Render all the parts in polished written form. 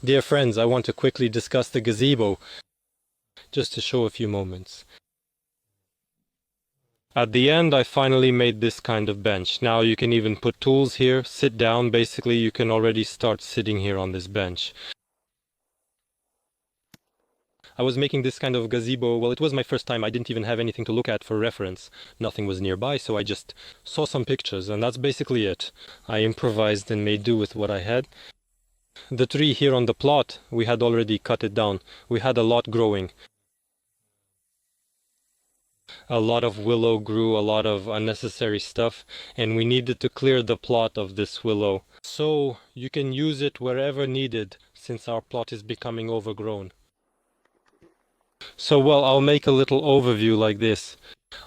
Dear friends, I want to quickly discuss the gazebo, just to show a few moments. At the end, I finally made this kind of bench. Now you can even put tools here, sit down. Basically, you can already start sitting here on this bench. I was making this kind of gazebo, well, it was my first time. I didn't even have anything to look at for reference. Nothing was nearby, so I just saw some pictures, and that's basically it. I improvised and made do with what I had. The tree here on the plot, we had already cut it down. We had a lot growing. A lot of willow grew, a lot of unnecessary stuff, and we needed to clear the plot of this willow. So you can use it wherever needed, since our plot is becoming overgrown. So well, I'll make a little overview like this.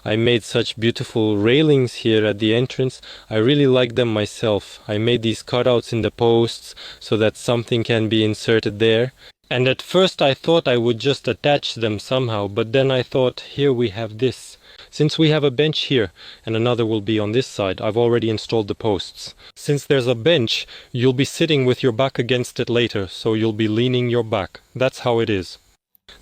I made such beautiful railings here at the entrance. I really like them myself. I made these cutouts in the posts so that something can be inserted there. And at first I thought I would just attach them somehow, but then I thought, here we have this. Since we have a bench here, and another will be on this side, I've already installed the posts. Since there's a bench, you'll be sitting with your back against it later, so you'll be leaning your back. That's how it is.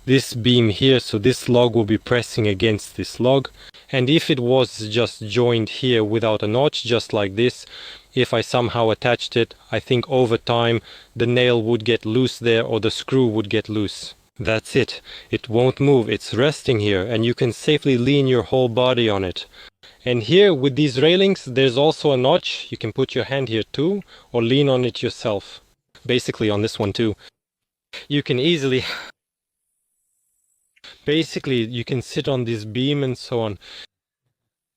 This beam here, so this log will be pressing against this log, and if it was just joined here without a notch, just like this, if I somehow attached it, I think over time the nail would get loose there or the screw would get loose. That's it. It won't move. It's resting here and you can safely lean your whole body on it. And here with these railings there's also a notch. You can put your hand here too or lean on it yourself. Basically on this one too. You can easily you can sit on this beam and so on.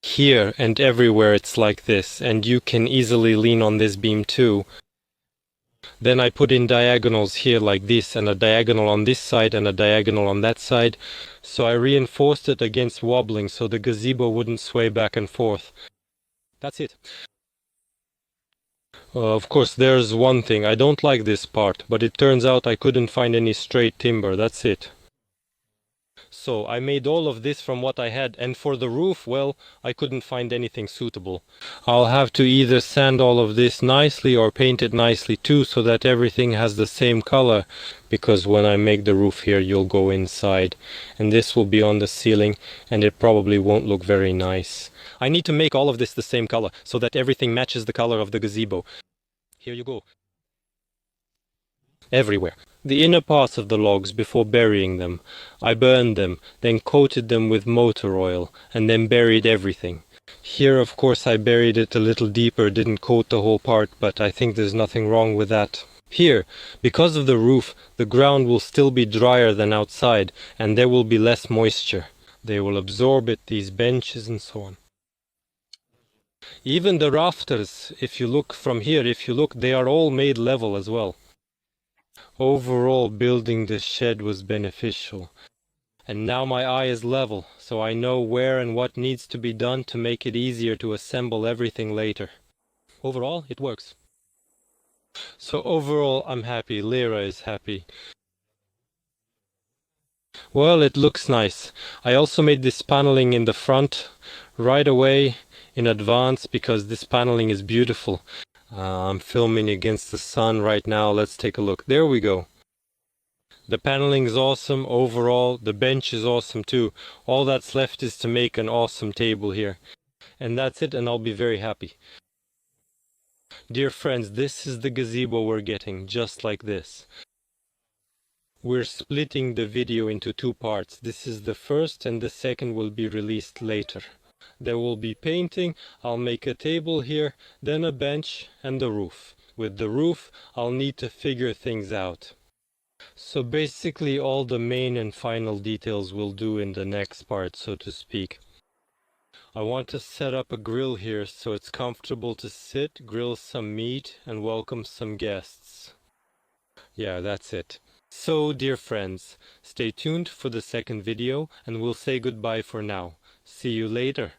Here and everywhere it's like this, and you can easily lean on this beam too. Then I put in diagonals here like this, and a diagonal on this side and a diagonal on that side. So I reinforced it against wobbling so the gazebo wouldn't sway back and forth. That's it. Of course there's one thing, I don't like this part, but it turns out I couldn't find any straight timber, that's it. So I made all of this from what I had, and for the roof, well, I couldn't find anything suitable. I'll have to either sand all of this nicely or paint it nicely too, so that everything has the same color, because when I make the roof here you'll go inside, and this will be on the ceiling, and it probably won't look very nice. I need to make all of this the same color, so that everything matches the color of the gazebo. Here you go. Everywhere. The inner parts of the logs before burying them. I burned them, then coated them with motor oil, and then buried everything. Here of course I buried it a little deeper, didn't coat the whole part, but I think there's nothing wrong with that. Here, because of the roof, the ground will still be drier than outside, and there will be less moisture. They will absorb it, these benches and so on. Even the rafters, if you look from here, they are all made level as well. Overall, building this shed was beneficial. And now my eye is level, so I know where and what needs to be done to make it easier to assemble everything later. Overall, it works. So overall, I'm happy. Lyra is happy. Well, it looks nice. I also made this paneling in the front right away in advance because this paneling is beautiful. I'm filming against the sun right now. Let's take a look. There we go. The paneling is awesome overall. The bench is awesome too. All that's left is to make an awesome table here. And that's it, and I'll be very happy. Dear friends, this is the gazebo we're getting, just like this. We're splitting the video into two parts. This is the first and the second will be released later. There will be painting, I'll make a table here, then a bench and the roof. With the roof, I'll need to figure things out. So basically all the main and final details we'll do in the next part, so to speak. I want to set up a grill here so it's comfortable to sit, grill some meat and welcome some guests. Yeah, that's it. So dear friends, stay tuned for the second video and we'll say goodbye for now. See you later.